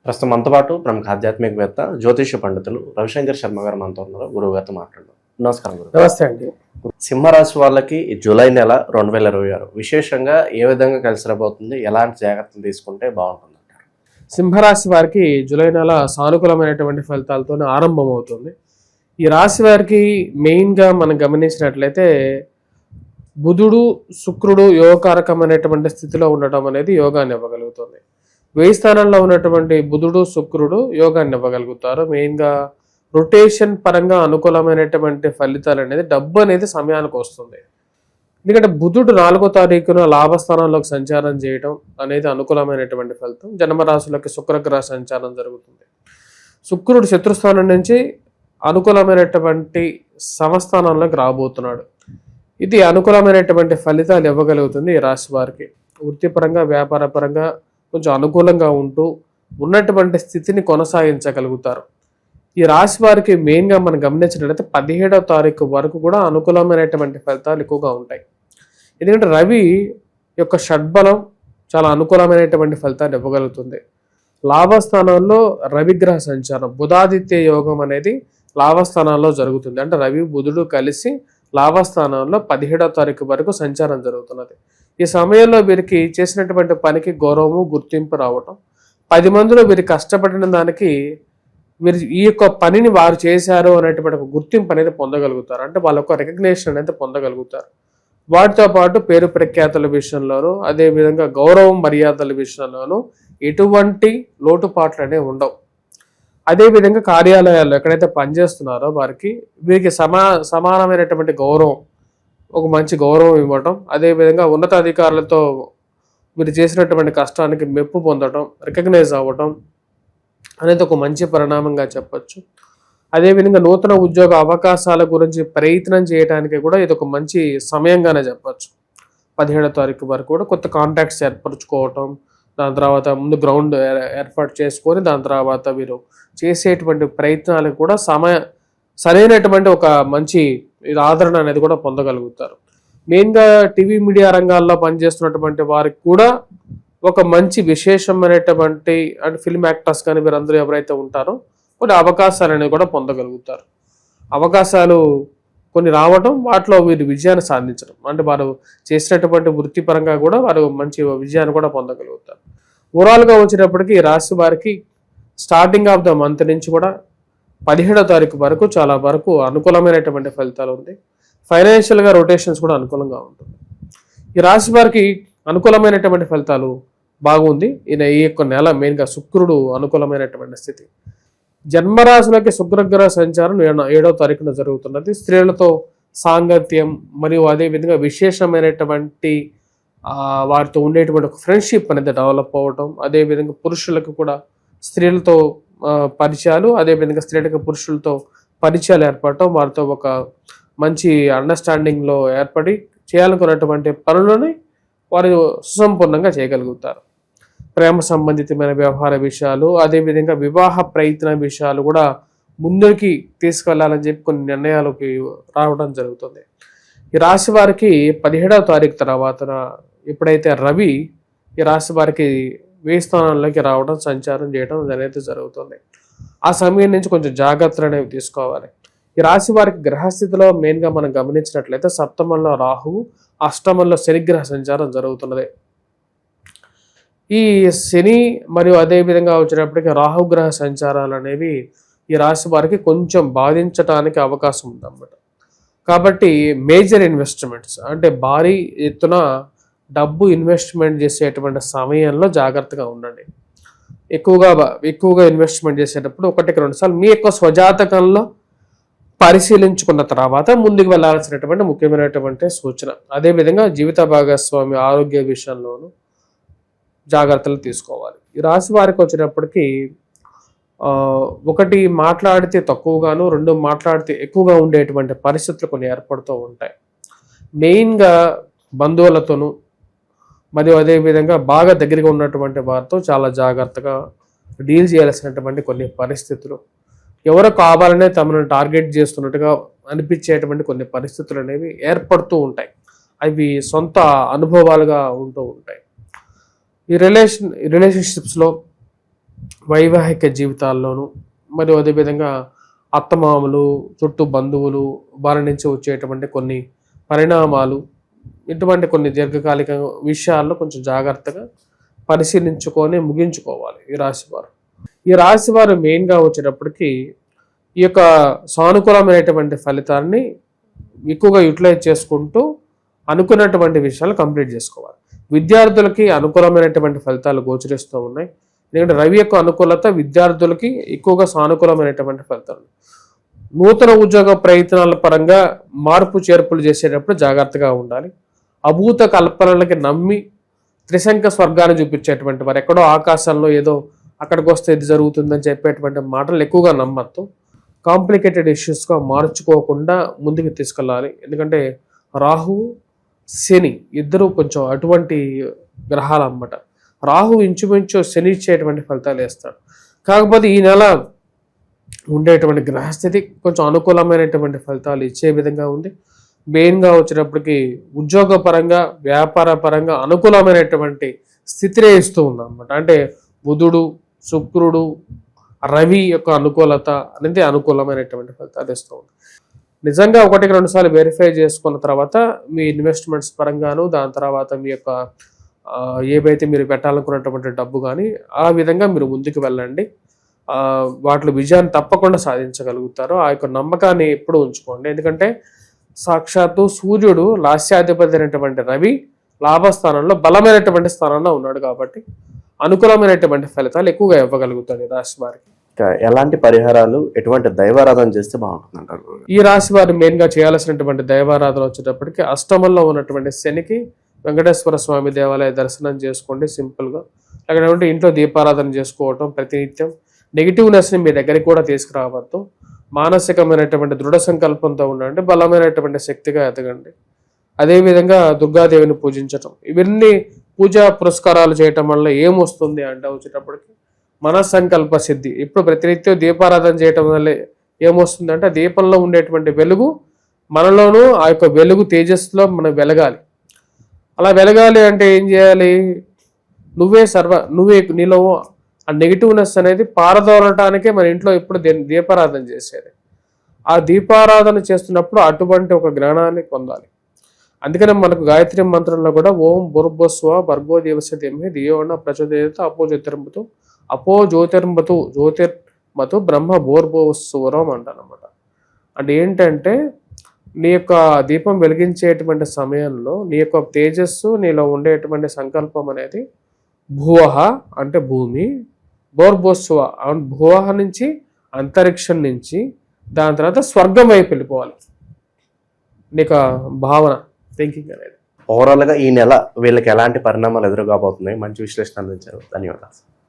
ప్రస్తుతం మనతో పాటు ప్రముఖ ఆధ్యాత్మికవేత్త జ్యోతిష పండితులు రవిశంకర్ శర్మ గారు మనతో ఉన్నారు. గురువు గారితో మాట్లాడదాం. నమస్కారం గురువు. నమస్తే అండి. సింహరాశి వాళ్ళకి ఈ జూలై నెల 2026 విశేషంగా ఏ విధంగా కలిసి రాబోతుంది, ఎలాంటి జాగ్రత్తలు తీసుకుంటే బాగుంటుంది అంటారు? సింహరాశి వారికి జూలై నెల సానుకూలమైనటువంటి ఫలితాలతో ఆరంభమవుతుంది. ఈ రాశి వారికి మెయిన్గా మనం గమనించినట్లయితే బుధుడు శుక్రుడు యోగకారకమైనటువంటి స్థితిలో ఉండటం అనేది యోగాన్ని ఇవ్వగలుగుతుంది. 1000 స్థానంలో ఉన్నటువంటి బుధుడు శుక్రుడు యోగాన్ని ఇవ్వగలుగుతారు. మెయిన్గా రొటేషన్ పరంగా అనుకూలమైనటువంటి ఫలితాలు అనేది డబ్బు అనేది సమయానికి వస్తుంది. ఎందుకంటే బుధుడు 4వ తారీఖున లాభస్థానంలోకి సంచారం చేయడం అనేది అనుకూలమైనటువంటి ఫలితం. జన్మరాశులకి శుక్రగ్రహ సంచారం జరుగుతుంది. శుక్రుడు శత్రుస్థానం నుంచి అనుకూలమైనటువంటి సమస్థానంలోకి రాబోతున్నాడు. ఇది అనుకూలమైనటువంటి ఫలితాలు ఇవ్వగలుగుతుంది ఈ రాశి వారికి. వృత్తిపరంగా వ్యాపార పరంగా కొంచెం అనుకూలంగా ఉంటూ ఉన్నటువంటి స్థితిని కొనసాగించగలుగుతారు. ఈ రాశి వారికి మెయిన్గా మనం గమనించినట్లయితే 17వ తారీఖు వరకు కూడా అనుకూలమైనటువంటి ఫలితాలు ఎక్కువగా ఉంటాయి. ఎందుకంటే రవి యొక్క షడ్బలం చాలా అనుకూలమైనటువంటి ఫలితాలు ఇవ్వగలుగుతుంది. లాభస్థానంలో రవిగ్రహ సంచారం బుధాదిత్య యోగం అనేది లాభస్థానాల్లో జరుగుతుంది. అంటే రవి బుధుడు కలిసి లాభస్థానంలో 17వ తారీఖు వరకు సంచారం జరుగుతున్నది. ఈ సమయంలో వీరికి చేసినటువంటి పనికి గౌరవము గుర్తింపు రావటం, 10 మందిలో వీరు కష్టపడిన దానికి వీరు ఈ యొక్క పనిని వారు చేశారు అనేటువంటి ఒక గుర్తింపు అనేది పొందగలుగుతారు. అంటే వాళ్ళ యొక్క రికగ్నేషన్ అనేది పొందగలుగుతారు. వాటితో పాటు పేరు ప్రఖ్యాతుల విషయంలోనూ అదేవిధంగా గౌరవం మర్యాదల విషయంలోనూ ఎటువంటి లోటుపాట్లు అనేవి ఉండవు. అదేవిధంగా కార్యాలయాల్లో ఎక్కడైతే పనిచేస్తున్నారో వీరికి సమానమైనటువంటి గౌరవం, ఒక మంచి గౌరవం ఇవ్వటం, అదేవిధంగా ఉన్నతాధికారులతో మీరు చేసినటువంటి కష్టానికి మెప్పు పొందడం, రికగ్నైజ్ అవ్వటం అనేది ఒక మంచి పరిణామంగా చెప్పచ్చు. అదేవిధంగా నూతన ఉద్యోగ అవకాశాల గురించి ప్రయత్నం చేయడానికి కూడా ఇది ఒక మంచి సమయంగానే చెప్పచ్చు. 17వ తారీఖు వరకు కూడా కొత్త కాంటాక్ట్స్ ఏర్పరచుకోవటం, దాని తర్వాత ముందు గ్రౌండ్ ఏర్పాటు చేసుకొని దాని తర్వాత వీరు చేసేటువంటి ప్రయత్నాలకు కూడా సరైనటువంటి ఒక మంచి ఆదరణ అనేది కూడా పొందగలుగుతారు. మెయిన్గా టీవీ మీడియా రంగాల్లో పనిచేస్తున్నటువంటి వారికి కూడా ఒక మంచి విశేషమైనటువంటి అంటే ఫిల్మ్ యాక్టర్స్ కానీ వీరందరూ ఎవరైతే ఉంటారో కొన్ని అవకాశాలు అనేవి కూడా పొందగలుగుతారు. అవకాశాలు కొన్ని రావడం, వాటిలో వీరు విజయాన్ని సాధించడం, అంటే వారు చేసినటువంటి వృత్తిపరంగా కూడా వారు మంచి విజయాన్ని కూడా పొందగలుగుతారు. ఓవరాల్గా వచ్చినప్పటికీ ఈ రాశి వారికి స్టార్టింగ్ ఆఫ్ ద మంత్ నుంచి కూడా 17వ తారీఖు వరకు చాలా వరకు అనుకూలమైనటువంటి ఫలితాలు ఉంది. ఫైనాన్షియల్గా రొటేషన్స్ కూడా అనుకూలంగా ఉంటుంది. ఈ రాశి వారికి అనుకూలమైనటువంటి ఫలితాలు బాగుంది. ఈ యొక్క నెల మెయిన్గా శుక్రుడు అనుకూలమైనటువంటి స్థితి. జన్మరాశులకి శుక్రగ్రహ సంచారం 7వ తారీఖున జరుగుతున్నది. స్త్రీలతో సాంగత్యం మరియు అదేవిధంగా విశేషమైనటువంటి వారితో ఉండేటువంటి ఒక ఫ్రెండ్షిప్ అనేది డెవలప్ అవ్వటం, అదేవిధంగా పురుషులకు కూడా స్త్రీలతో పరిచయాలు, అదేవిధంగా స్త్రీలకు పురుషులతో పరిచయాలు ఏర్పడటం, వారితో ఒక మంచి అండర్స్టాండింగ్లో ఏర్పడి చేయాలనుకున్నటువంటి పనులని వారు సుసంపూర్ణంగా చేయగలుగుతారు. ప్రేమ సంబంధితమైన వ్యవహార విషయాలు, అదేవిధంగా వివాహ ప్రయత్న విషయాలు కూడా ముందుకి తీసుకెళ్లాలని చెప్పి కొన్ని నిర్ణయాలకి రావడం జరుగుతుంది. ఈ రాశి వారికి 17వ తారీఖు తర్వాత ఎప్పుడైతే రవి ఈ రాశి వారికి 1000 స్థానాల్లోకి రావడం, సంచారం చేయడం అనేది జరుగుతుంది. ఆ సమయం నుంచి కొంచెం జాగ్రత్తలు అనేవి తీసుకోవాలి. ఈ రాశి వారికి గ్రహస్థితిలో మెయిన్గా మనం గమనించినట్లయితే 7వ రాహువు, 8వ శనిగ్రహ సంచారం జరుగుతున్నది. ఈ శని మరియు అదేవిధంగా వచ్చినప్పటికీ రాహుగ్రహ సంచారాలు అనేవి ఈ రాశి వారికి కొంచెం బాధించడానికి అవకాశం ఉందన్నమాట. కాబట్టి మేజర్ ఇన్వెస్ట్మెంట్స్ అంటే భారీ ఎత్తున డబ్బు ఇన్వెస్ట్మెంట్ చేసేటువంటి సమయంలో జాగ్రత్తగా ఉండండి. ఎక్కువగా ఇన్వెస్ట్మెంట్ చేసేటప్పుడు 1-2 సార్లు మీ యొక్క స్వజాతకంలో పరిశీలించుకున్న తర్వాత ముందుకు వెళ్ళాల్సినటువంటి ముఖ్యమైనటువంటి సూచన. అదేవిధంగా జీవిత భాగస్వామి ఆరోగ్య విషయంలోనూ జాగ్రత్తలు తీసుకోవాలి. ఈ రాశి వారికి వచ్చినప్పటికీ 1 మాట్లాడితే తక్కువగాను, 2 మాట్లాడితే ఎక్కువగా ఉండేటువంటి పరిస్థితులు కొన్ని ఏర్పడుతూ ఉంటాయి. మెయిన్గా బంధువులతోనూ మరియు అదేవిధంగా బాగా దగ్గరగా ఉన్నటువంటి వారితో చాలా జాగ్రత్తగా డీల్ చేయాల్సినటువంటి కొన్ని పరిస్థితులు, ఎవరో కావాలనే తమను టార్గెట్ చేస్తున్నట్టుగా అనిపించేటువంటి కొన్ని పరిస్థితులు అనేవి ఏర్పడుతూ ఉంటాయి. అవి సొంత అనుభవాలుగా ఉంటూ ఉంటాయి. ఈ రిలేషన్షిప్స్లో వైవాహిక జీవితాల్లోనూ మరియు అదేవిధంగా అత్తమామలు, చుట్టూ బంధువులు వారి నుంచి వచ్చేటువంటి కొన్ని పరిణామాలు, ఇటువంటి కొన్ని దీర్ఘకాలిక విషయాల్లో కొంచెం జాగ్రత్తగా పరిశీలించుకొని ముగించుకోవాలి ఈ రాశివారు. ఈ రాశివారు మెయిన్గా వచ్చేటప్పటికి ఈ యొక్క సానుకూలమైనటువంటి ఫలితాన్ని ఎక్కువగా యూటిలైజ్ చేసుకుంటూ అనుకున్నటువంటి విషయాలు కంప్లీట్ చేసుకోవాలి. విద్యార్థులకి అనుకూలమైనటువంటి ఫలితాలు గోచరిస్తూ ఉన్నాయి. ఎందుకంటే రవి యొక్క అనుకూలత విద్యార్థులకి ఎక్కువగా సానుకూలమైనటువంటి ఫలితాలు. నూతన ఉద్యోగ ప్రయత్నాల పరంగా మార్పు చేర్పులు చేసేటప్పుడు జాగ్రత్తగా ఉండాలి. అభూత కల్పనలకి నమ్మి త్రిశంక స్వర్గాన్ని చూపించేటువంటి వారు, ఎక్కడో ఆకాశంలో ఏదో అక్కడికి వస్తే ఇది జరుగుతుందని చెప్పేటువంటి మాటలు ఎక్కువగా నమ్మద్దు. కాంప్లికేటెడ్ ఇష్యూస్గా మార్చుకోకుండా ముందుకు తీసుకెళ్ళాలి. ఎందుకంటే రాహు, శని ఇద్దరు కొంచెం అటువంటి గ్రహాలు అన్నమాట. రాహు ఇంచుమించు శని ఇచ్చేటువంటి ఫలితాలు వేస్తాడు. కాకపోతే ఈ నెల ఉండేటువంటి గ్రహస్థితి కొంచెం అనుకూలమైనటువంటి ఫలితాలు ఇచ్చే విధంగా ఉంది. మెయిన్గా వచ్చేటప్పటికి ఉద్యోగ పరంగా, వ్యాపార పరంగా అనుకూలమైనటువంటి స్థితినే ఇస్తూ ఉంది అన్నమాట. అంటే బుధుడు, శుక్రుడు, రవి యొక్క అనుకూలత అనేది అనుకూలమైనటువంటి ఫలితాలు ఇస్తూ ఉంది. నిజంగా 1-2 సార్లు వెరిఫై చేసుకున్న తర్వాత మీ ఇన్వెస్ట్మెంట్స్ పరంగాను, దాని తర్వాత మీ యొక్క ఏవైతే మీరు పెట్టాలనుకున్నటువంటి డబ్బు కానీ ఆ విధంగా మీరు ముందుకు వెళ్ళండి. వాటిలో విజయాన్ని తప్పకుండా సాధించగలుగుతారు. ఆ యొక్క నమ్మకాన్ని ఎప్పుడు ఉంచుకోండి. ఎందుకంటే సాక్షాత్తు సూర్యుడు లాస్యాధిపతి అయినటువంటి రవి లాభస్థానంలో బలమైనటువంటి స్థానంలో ఉన్నాడు కాబట్టి అనుకూలమైనటువంటి ఫలితాలు ఎక్కువగా ఇవ్వగలుగుతాడు ఈ రాశి వారికి. ఎలాంటి పరిహారాలు, ఎటువంటి దైవారాధన చేస్తే బాగుంటుంది అంటారు? ఈ రాశి వారు మెయిన్గా చేయాల్సినటువంటి దైవారాధన వచ్చేటప్పటికి అష్టమంలో ఉన్నటువంటి శనికి వెంకటేశ్వర స్వామి దేవాలయ దర్శనం చేసుకోండి సింపుల్గా. లేకపోతే ఇంట్లో దీపారాధన చేసుకోవటం ప్రతినిత్యం. నెగిటివ్నెస్ని మీ దగ్గరికి కూడా తీసుకురావద్దు. మానసికమైనటువంటి దృఢ సంకల్పంతో ఉండండి. బలమైనటువంటి శక్తిగా ఎదగండి. అదేవిధంగా దుర్గాదేవిని పూజించటం, ఇవన్నీ పూజా పురస్కారాలు చేయటం వల్ల ఏమొస్తుంది అంటే వచ్చేటప్పటికి మనస్సంకల్ప సిద్ధి. ఇప్పుడు ప్రతినిత్యం దీపారాధన చేయటం వల్ల ఏమొస్తుంది అంటే దీపంలో ఉండేటువంటి వెలుగు మనలోనూ ఆ యొక్క వెలుగు తేజస్సులో మనం వెలగాలి. అలా వెలగాలి అంటే ఏం చేయాలి? నువ్వే నీలో ఆ నెగిటివ్నెస్ అనేది పారదోలటానికే మన ఇంట్లో ఎప్పుడు దీపారాధన చేసేది. ఆ దీపారాధన చేస్తున్నప్పుడు అటువంటి ఒక జ్ఞానాన్ని పొందాలి. అందుకనే మనకు గాయత్రి మంత్రంలో కూడా ఓం భూర్భువస్వ భర్గో దేవస్య ధీమహి ధియో యో నః ప్రచోదయాత్ అపో జ్యోతిర్మతు బ్రహ్మ భూర్భువస్సువరం అంటానమాట. అంటే ఏంటంటే నీ యొక్క దీపం వెలిగించేటువంటి సమయంలో నీ యొక్క తేజస్సు, నీలో ఉండేటువంటి సంకల్పం అనేది భువః అంటే భూమి, భూర్భువస్వ భువః నుంచి అంతరిక్షం నుంచి, దాని తర్వాత స్వర్గం వైపు వెళ్ళిపోవాలి. నీకు భావన, థింకింగ్ అనేది. ఓవరాల్గా ఈ నెల వీళ్ళకి ఎలాంటి పరిణామాలు ఎదురుగాబోతున్నాయి? మంచి విశ్లేషణ అందించారు. ధన్యవాదాలు.